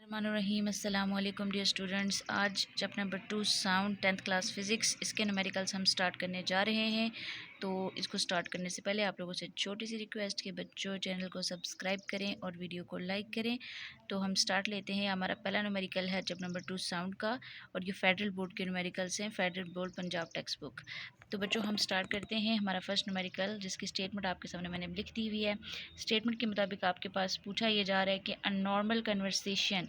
रहीम अस्सलाम वालेकुम dear students. आज chapter number 2 sound 10th class physics, इसके न्यूमेरिकल्स हम स्टार्ट करने जा रहे हैं। तो इसको स्टार्ट करने से पहले आप लोगों से छोटी सी रिक्वेस्ट कि बच्चों चैनल को सब्सक्राइब करें और वीडियो को लाइक करें। तो हम स्टार्ट लेते हैं। हमारा पहला न्यूमेरिकल है चैप्टर नंबर 2 साउंड का, और ये फेडरल बोर्ड के न्यूमेरिकल्स हैं, federal board Punjab text book. तो बच्चों हम स्टार्ट करते हैं। हमारा फर्स्ट न्यूमेरिकल, जिसकी स्टेटमेंट आपके सामने मैंने लिख दी हुई है। स्टेटमेंट के मुताबिक आपके पास पूछा ये जा रहा है कि a normal conversation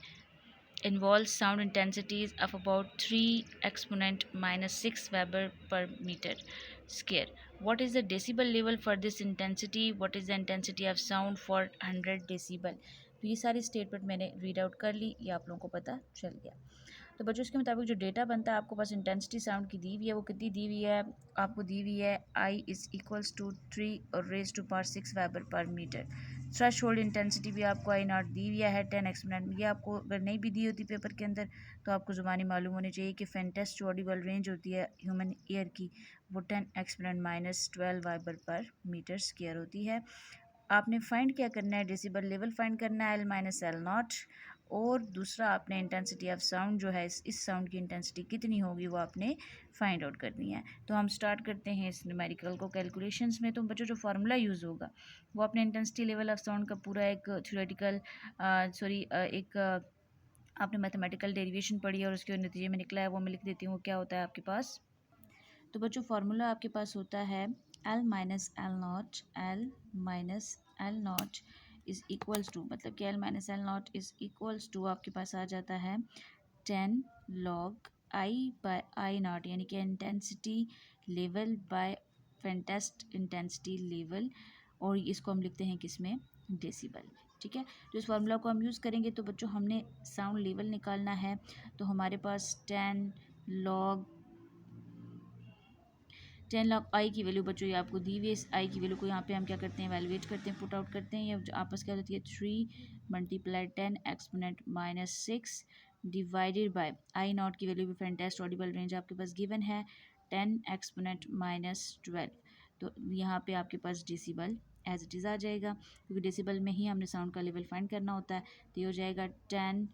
involves sound intensities of about 3 exponent minus 6 Weber per meter square. What is the decibel level for this intensity? What is the intensity of sound for 100 decibel? तो ये सारी स्टेटमेंट मैंने read out कर ली, ये आप लोगों को पता चल गया। तो बच्चों इसके मुताबिक जो डेटा बनता है, आपको पास इंटेंसिटी साउंड की दी हुई है। वो कितनी दी हुई है? आपको दी हुई है I इज़ इक्वल्स टू 3 और raise to power 6 weber per metre. Threshold intensity भी आपको आई नॉट दी हुई है 10 एक्सपोनेंट। ये आपको अगर नहीं भी दी होती पेपर के अंदर तो आपको ज़ुबानी मालूम होनी चाहिए कि फेंटेस्ट जो ऑडिबल रेंज होती है ह्यूमन ईयर की, वो 10 exponent minus 12 weber per metre square होती है। आपने फाइंड क्या करना है? डेसिबल लेवल फाइंड करना है, L माइनस एल नॉट। और दूसरा आपने इंटेंसिटी ऑफ साउंड जो है, इस साउंड की इंटेंसिटी कितनी होगी वो आपने फाइंड आउट करनी है। तो हम स्टार्ट करते हैं इस न्यूमेरिकल को कैलकुलेशंस में। तो बच्चों जो फार्मूला यूज़ होगा वो अपने इंटेंसिटी लेवल ऑफ साउंड का पूरा एक थ्योरेटिकल एक आपने मैथमेटिकल डेरिवेशन पढ़ी है और उसके नतीजे में निकला है, वो मैं लिख देती हूँ। वो क्या होता है आपके पास? तो बच्चों फार्मूला आपके पास होता है L minus L not, L minus L not is equals to, मतलब कि L minus L not is equals to आपके पास आ जाता है 10 log I by I not, यानी कि intensity level by faintest intensity level, और इसको हम लिखते हैं किसमें? डेसिबल। ठीक है, तो इस फार्मूला को हम यूज़ करेंगे। तो बच्चों हमने साउंड लेवल निकालना है। तो हमारे पास 10 लॉग आई की वैल्यू बच्चों ये आपको दी हुई है। इस आई की वैल्यू को यहाँ पे हम क्या करते हैं? वैल्यूएट करते हैं, पुट आउट करते हैं। ये आपस क्या होती है? 3 multiply 10 exponent minus 6 divided by I not की वैल्यू भी फैंटेस्ट ऑडिबल रेंज आपके पास गिवन है 10 एक्सपोनेंट माइनस 12। तो यहाँ पे आपके पास डेसिबल एज इट इज़ आ जाएगा, क्योंकि डेसिबल में ही हमने साउंड का लेवल फाइंड करना होता है। तो ये हो जाएगा 10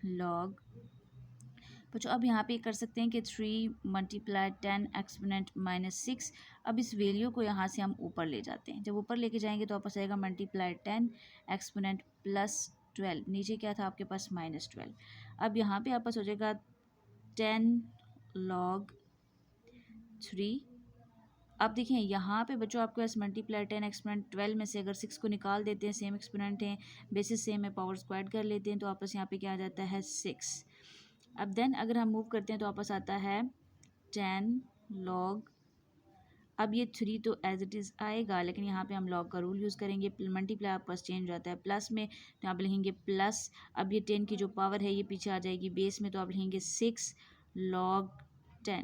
लॉग। बच्चों अब यहाँ पे कर सकते हैं कि 3 मल्टीप्लाई 10 एक्सपोनेंट माइनस 6। अब इस वैल्यू को यहाँ से हम ऊपर ले जाते हैं। जब ऊपर लेके जाएंगे तो वापस आएगा मल्टीप्लाई 10 एक्सपोनेंट प्लस 12। नीचे क्या था आपके पास? माइनस 12। अब यहाँ पे आपस हो जाएगा 10 लॉग 3। अब देखिए यहाँ पे बच्चों आपके पास मल्टीप्लाई 10 एक्सपोनेंट 12 में से अगर 6 को निकाल देते हैं, सेम एक्सपोनेंट हैं, बेसिस सेम है, पावर स्क्वायर कर लेते हैं, तो आपस यहाँ पे क्या आ जाता है? 6। अब देन अगर हम मूव करते हैं तो वापस आता है 10 लॉग। अब ये 3 तो एज इट इज़ आएगा, लेकिन यहाँ पे हम लॉग का रूल यूज़ करेंगे। मल्टीप्लाई आपस चेंज हो जाता है प्लस में, तो यहाँ पे लिखेंगे प्लस। अब ये 10 की जो पावर है ये पीछे आ जाएगी बेस में, तो आप लिखेंगे 6 लॉग 10।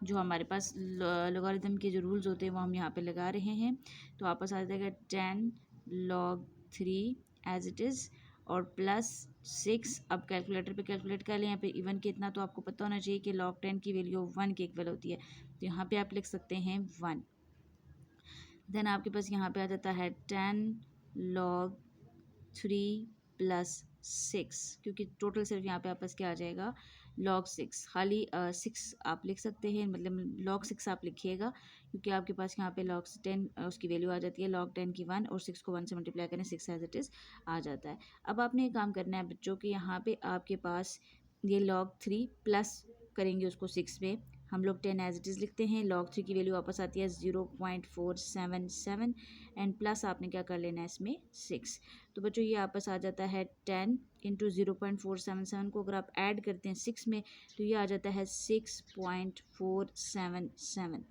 जो हमारे पास लॉगरिथम के जो रूल्स होते हैं वो हम यहाँ पे लगा रहे हैं। तो वापस आ जाएगा 10 लॉग 3 एज इट इज़ और प्लस 6। अब कैलकुलेटर पे कैलकुलेट कर लें। यहाँ पे इवन के इतना तो आपको पता होना चाहिए कि लॉग 10 की वैल्यू 1 के इक्वल होती है, तो यहाँ पे आप लिख सकते हैं 1। देन आपके पास यहाँ पे आ जाता है 10 लॉग 3 प्लस 6, क्योंकि टोटल सिर्फ यहाँ पे आपस क्या आ जाएगा? लॉग 6। खाली 6 आप लिख सकते हैं, मतलब लॉग 6 आप लिखिएगा, क्योंकि आपके पास यहाँ पे लॉग 10 उसकी वैल्यू आ जाती है लॉग 10 की 1, और 6 को 1 से मल्टीप्लाई करें 6 एज इट इज़ आ जाता है। अब आपने एक काम करना है बच्चों कि यहाँ पे आपके पास ये लॉग 3 प्लस करेंगे उसको 6 में, हम लोग 10 एज इट इज़ लिखते हैं। लॉग 3 की वैल्यू वापस आती है 0.477 एंड प्लस आपने क्या कर लेना है इसमें? 6। तो बच्चों ये आपस आ जाता है 10 इंटू 0.477 को अगर आप ऐड करते हैं 6 में तो ये आ जाता है 6.477।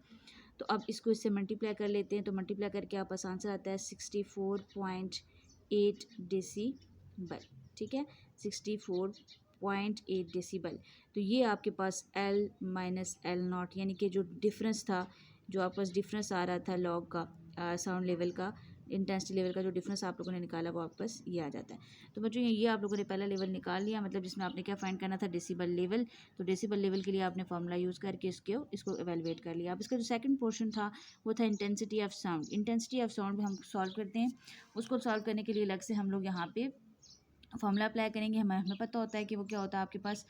तो अब इसको इससे मल्टीप्लाई कर लेते हैं, तो मल्टीप्लाई करके आपस आंसर आता है 64.8 डेसीबल। ठीक है, 64.8 डेसीबल। तो ये आपके पास L माइनस एल नॉट, यानी कि जो डिफरेंस था, जो आपके पास डिफरेंस आ रहा था लॉग का, साउंड लेवल का, इंटेंसिटी लेवल का जो डिफरेंस आप लोगों ने निकाला वो वापस ये आ जाता है। तो बच्चों ये आप लोगों ने पहला लेवल निकाल लिया, मतलब जिसमें आपने क्या फाइंड करना था? Decibel level. तो डेसिबल लेवल के लिए आपने फार्मूला यूज़ करके इसको एवेलुएट कर लिया। अब इसका जो सेकंड पोर्शन था वो था intensity of sound. Intensity of sound भी हम सॉल्व करते हैं। उसको सॉल्व करने के लिए अलग से हम लोग यहाँ पे फॉर्मूला अप्लाई करेंगे, हमें पता होता है कि वो क्या होता है आपके पास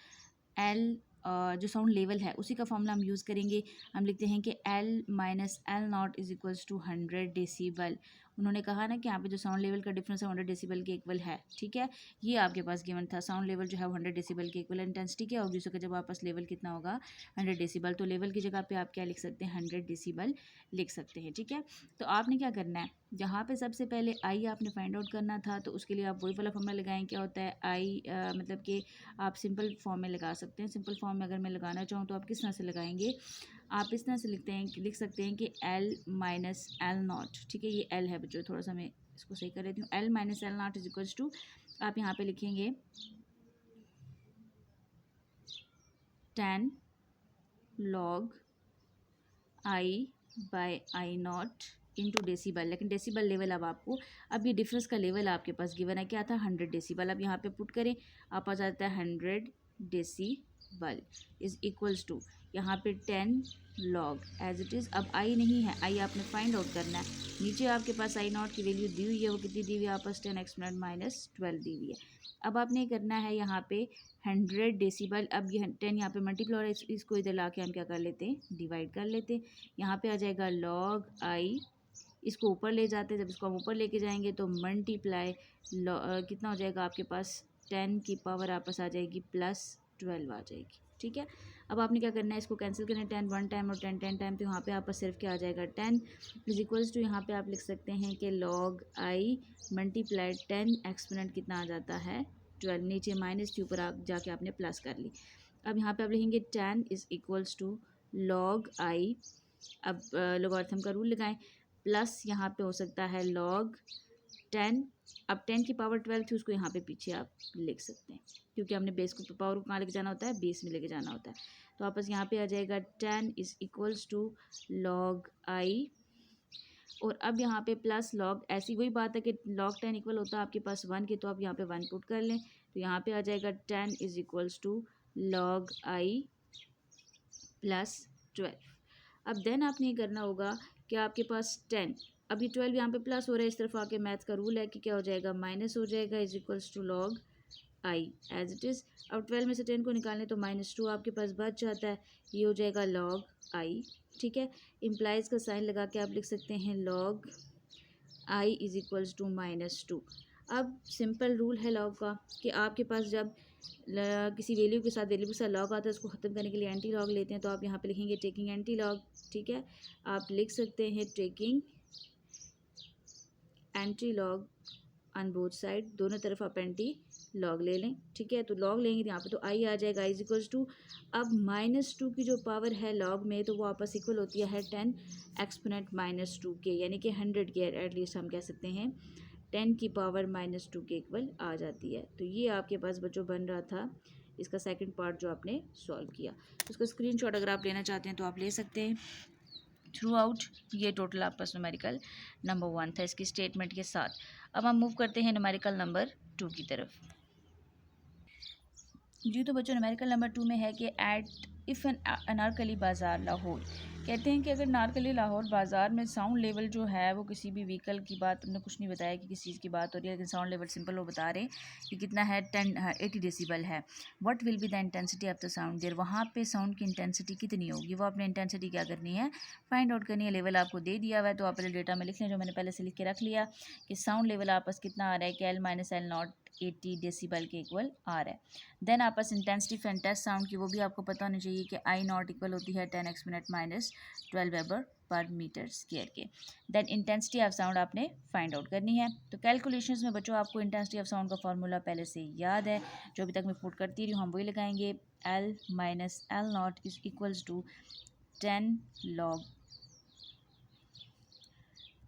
एल जो साउंड लेवल है उसी का फॉर्मूला हम यूज़ करेंगे। हम लिखते हैं कि L minus L not is equals to 100 decibel. उन्होंने कहा ना कि यहाँ पे जो साउंड लेवल का डिफरेंस है 100 डेसीबल के इक्वल है, ठीक है। ये आपके पास गिवन था, साउंड लेवल जो है 100 डेसीबल के इक्वल। इंटेंसिटी क्या होगी उसका जब आपस लेवल कितना होगा 100 डेसीबल, तो लेवल की जगह पे आप क्या लिख सकते हैं 100 डेसीबल लिख सकते हैं, ठीक है। तो आपने क्या करना है, जहाँ पे सबसे पहले आई आपने फाइंड आउट करना था तो उसके लिए आप वही वाला फॉर्मूला लगाएं। क्या होता है आई मतलब कि आप सिंपल फॉर्म में लगा सकते हैं। सिंपल फॉर्म में अगर मैं लगाना चाहूँ तो आप किस तरह से लगाएंगे, आप इस तरह से लिख सकते हैं कि एल माइनस एल नॉट, ठीक है। ये एल है बच्चों, थोड़ा सा मैं इसको सही कर लेती हूँ। L minus L not is equals to आप यहाँ पे लिखेंगे 10 log I by I not into decibel. लेकिन डेसीबल लेवल अब ये डिफरेंस का लेवल आपके पास गिवन है, क्या था 100 डेसीबल। अब यहाँ पे पुट करें, आप आ जाता है 100 डेसीबल इज इक्वल्स टू यहाँ पे 10 लॉग एज इट इज़। अब आई नहीं है, आई आपने फाइंड आउट करना है। नीचे आपके पास आई नॉट की वैल्यू दी हुई है, वो कितनी दी हुई है आपस 10 एक्सपोनेंट माइनस 12 दी हुई है। अब आपने करना है यहाँ पे 100 डेसीबल। अब ये 10 यहाँ पे मल्टीप्लाई है, इसको इधर ला के हम क्या कर लेते हैं डिवाइड कर लेते हैं। यहाँ पे आ जाएगा लॉग आई, इसको ऊपर ले जाते हैं, जब इसको हम ऊपर लेके जाएंगे तो मल्टीप्लाई कितना हो जाएगा आपके पास 10 की पावर आपस आ जाएगी प्लस 12 आ जाएगी, ठीक है। अब आपने क्या करना है, इसको कैंसिल करना है 10 1 टाइम और 10 10 टाइम, तो यहाँ पे आपस सिर्फ क्या आ जाएगा 10 इज इक्वल्स टू यहाँ पे आप लिख सकते हैं कि लॉग आई मल्टीप्लाई 10 एक्सपोनेंट कितना आ जाता है 12। नीचे माइनस के ऊपर आप जाके आपने प्लस कर ली। अब यहाँ पे आप लिखेंगे 10 is equals to log I, अब लोगारिथम का रूल लगाएं, प्लस यहाँ पे हो सकता है लॉग 10। अब 10 की पावर 12 थी, उसको यहाँ पे पीछे आप लिख सकते हैं, क्योंकि हमने बेस को पावर को कहाँ लेके जाना होता है बेस में लेके जाना होता है। तो आपस यहाँ पे आ जाएगा 10 is equals to log I, और अब यहाँ पे प्लस लॉग, ऐसी वही बात है कि लॉग 10 इक्वल होता है आपके पास 1 के, तो आप यहाँ पे 1 पुट कर लें, तो यहाँ पे आ जाएगा 10 is equals to log I plus 12। अब देन आपने ये करना होगा कि आपके पास 10, अब ये 12 यहाँ पे प्लस हो रहा है, इस तरफ आके मैथ का रूल है कि क्या हो जाएगा माइनस हो जाएगा is equals to log I as it is. अब 12 में से 10 को निकालें तो -2 आपके पास बच जाता है, ये हो जाएगा लॉग आई, ठीक है। इम्प्लाइज का साइन लगा के आप लिख सकते हैं log I is equals to -2। अब सिंपल रूल है लॉग का कि आपके पास जब किसी वैल्यू के साथ लॉग आता है, उसको ख़त्म करने के लिए एंटी लॉग लेते हैं, तो आप यहाँ पे लिखेंगे टेकिंग एंटी लॉग, ठीक है। आप लिख सकते हैं taking anti log on both side, दोनों तरफ आप एंटी लॉग ले लें, ठीक है। तो लॉग लेंगे यहाँ पे तो आई आ जाएगा आई इज इक्वल्स टू, अब -2 की जो पावर है लॉग में तो वो आपस इक्वल होती है 10 एक्सपोनेंट -2 के, यानी कि 100 के एटलीस्ट हम कह सकते हैं 10 की पावर -2 के इक्वल आ जाती है। तो ये आपके पास बच्चों बन रहा था इसका सेकंड पार्ट जो आपने सॉल्व किया। उसका स्क्रीनशॉट अगर आप लेना चाहते हैं तो आप ले सकते हैं। थ्रू आउट ये टोटल आपका न्यूमेरिकल नंबर 1 था इसकी स्टेटमेंट के साथ। अब हम मूव करते हैं न्यूमेरिकल नंबर 2 की तरफ। जी तो बच्चों न्यूमेरिकल नंबर 2 में है कि एट इफ़ एन अनारकली बाज़ार लाहौर, कहते हैं कि अगर नारकली लाहौर बाज़ार में साउंड लेवल जो है वो किसी भी व्हीकल की बात, उन्होंने कुछ नहीं बताया कि किस चीज़ की बात हो रही है, लेकिन साउंड लेवल सिंपल वो बता रहे हैं कि कितना है 80 डेसीबल है। What will be the intensity of the sound there, वहाँ पे साउंड की इंटेंसिटी कितनी होगी, वो आपने इंटेंसिटी क्या करनी है फाइंड आउट करनी है। लेवल आपको दे दिया हुआ है तो आप पहले डेटा में लिख लें, जो मैंने पहले से लिख के रख लिया कि साउंड लेवल आपस कितना आ रहा है कि L minus L not 80 decibel के इक्वल आ रहा है। देन आपस इंटेंसिटी फैंटेस्ट साउंड की वो भी आपको पता होनी चाहिए कि आई नॉट इक्वल होती है 10 exponent -12 weber per metre square के। देन इंटेंसिटी ऑफ साउंड आपने फाइंड आउट करनी है। तो कैलकुलेशंस में बच्चों आपको इंटेंसिटी ऑफ साउंड का फार्मूला पहले से याद है, जो अभी तक मैं पुट करती रही हूँ हम वही लगाएंगे। L minus L not is equals to 10 log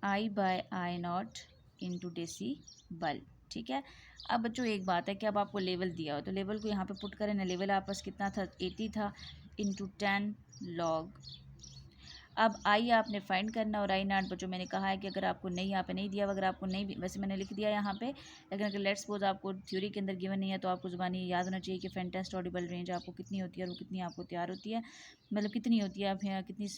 I by I not into decibel, ठीक है। अब बच्चों एक बात है कि अब आपको लेवल दिया हो तो लेवल को यहाँ पे पुट करें ना, लेवल आपस कितना था 80 था इंटू 10 लॉग। अब आई आपने फाइंड करना और आई नॉट बच्चों मैंने कहा है कि अगर आपको नहीं यहाँ पे नहीं दिया, अगर आपको नहीं, वैसे मैंने लिख दिया यहाँ पे, लेकिन अगर लेट्स सपोज आपको थ्योरी के अंदर गिवन नहीं है तो आपको ज़ुबानी याद होना चाहिए कि फेंटेस्ट ऑडिबल रेंज आपको कितनी होती है और वो कितनी आपको तैयार होती है, मतलब कितनी होती है, फिर कितनी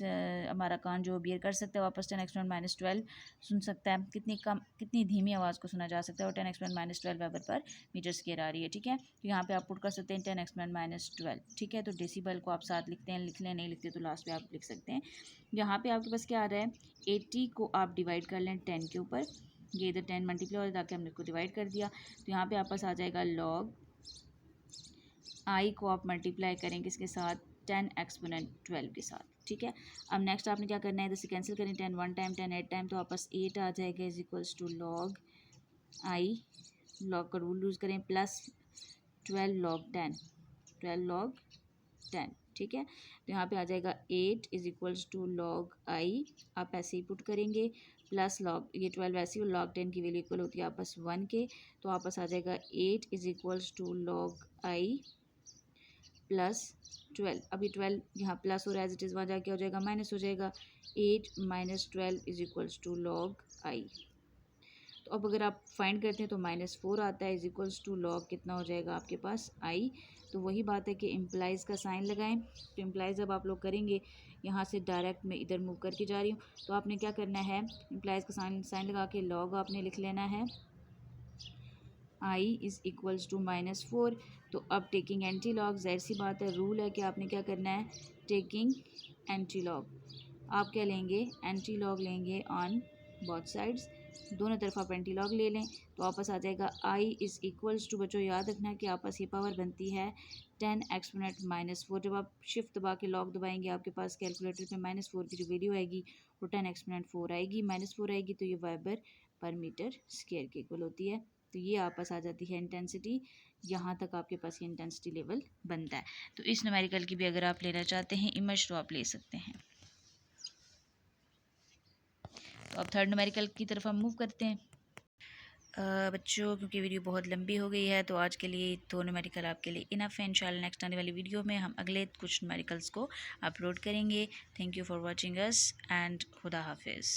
हमारा कान जो बियर कर सकता है वापस 10 एक्सपोनेंट -12 सुन सकता है, कितनी कम, कितनी धीमी आवाज़ को सुना जा सकता है, और 10 exponent -12 weber per metre square आ रही है। ठीक है, तो यहाँ पे आप पुट कर सकते हैं 10 एक्सपोनेंट -12। ठीक है, तो डेसिबल को आप साथ लिखते हैं, लिख लें, नहीं लिखते तो लास्ट में आप लिख सकते हैं। यहाँ पे आपके पास क्या आ रहा है, 80 को आप डिवाइड कर लें 10 के ऊपर, ये इधर 10 मल्टीप्लाई हो जाए ताकि हमने इसको डिवाइड कर दिया, तो यहाँ पे आपके पास आ जाएगा लॉग आई को आप मल्टीप्लाई करेंगे इसके साथ 10 एक्सपोनेंट 12 के साथ। ठीक है, अब नेक्स्ट आपने क्या करना है, इधर से कैंसिल करें, 10 1 टाइम 10 8 टाइम, तो आपस 8 आ जाएगा is equals to log I, log का रूल यूज़ करें, प्लस 12 लॉग 10, 12 लॉग 10। ठीक है, तो यहाँ पे आ जाएगा 8 is equals to log I, आप ऐसे ही पुट करेंगे, प्लस लॉग ये 12 ऐसे ही, लॉग 10 की वैल्यू इक्वल होती है आपस 1 के, तो आपस आ जाएगा 8 is equals to log I plus 12। अब ये 12 यहाँ प्लस हो रहा है एज इट इज़, वहाँ जाके हो जाएगा माइनस हो जाएगा, 8 minus 12 is equals to log I. तो अब अगर आप फाइंड करते हैं तो -4 आता है इज इक्वल्स टू लॉग कितना हो जाएगा आपके पास आई। तो वही बात है कि इम्प्लाइज़ का साइन लगाएं, तो इम्प्लाइज़ जब आप लोग करेंगे, यहाँ से डायरेक्ट मैं इधर मूव करके जा रही हूँ, तो आपने क्या करना है, इम्प्लाइज़ का साइन लगा के लॉग आपने लिख लेना है आई इज़ इक्वल्स टू -4। तो अब टेकिंग एंटी लॉग, ज़ाहिर सी बात है रूल है कि आपने क्या करना है, टेकिंग एंटी लॉग, आप क्या लेंगे, एंटी लॉग लेंगे ऑन बोथ साइड्स, दोनों तरफ आप एंटी लॉग ले लें, तो आपस आ जाएगा आई इज़ इक्वल्स टू, बच्चों याद रखना कि आपस ये पावर बनती है 10 एक्सपोनेंट -4। जब आप शिफ्ट दबा के लॉग दबाएंगे आपके पास कैलकुलेटर पे -4 की जो वैल्यू आएगी वो 10 एक्सपोनेंट 4 आएगी, -4 आएगी, तो ये वेबर पर मीटर स्क्वायर के इक्वल होती है। तो ये आपस आ जाती है इंटेंसिटी, यहाँ तक आपके पास ये इंटेंसिटी लेवल बनता है। तो इस न्यूमेरिकल की भी अगर आप लेना चाहते हैं इमेज तो आप ले सकते हैं। तो अब थर्ड न्यूमेरिकल की तरफ हम मूव करते हैं। बच्चों क्योंकि वीडियो बहुत लंबी हो गई है तो आज के लिए 2 न्यूमेरिकल आपके लिए इनफ है। इंशाल्लाह नेक्स्ट आने वाली वीडियो में हम अगले कुछ न्यूमेरिकल्स को अपलोड करेंगे। Thank you for watching us and खुदा हाफिज़।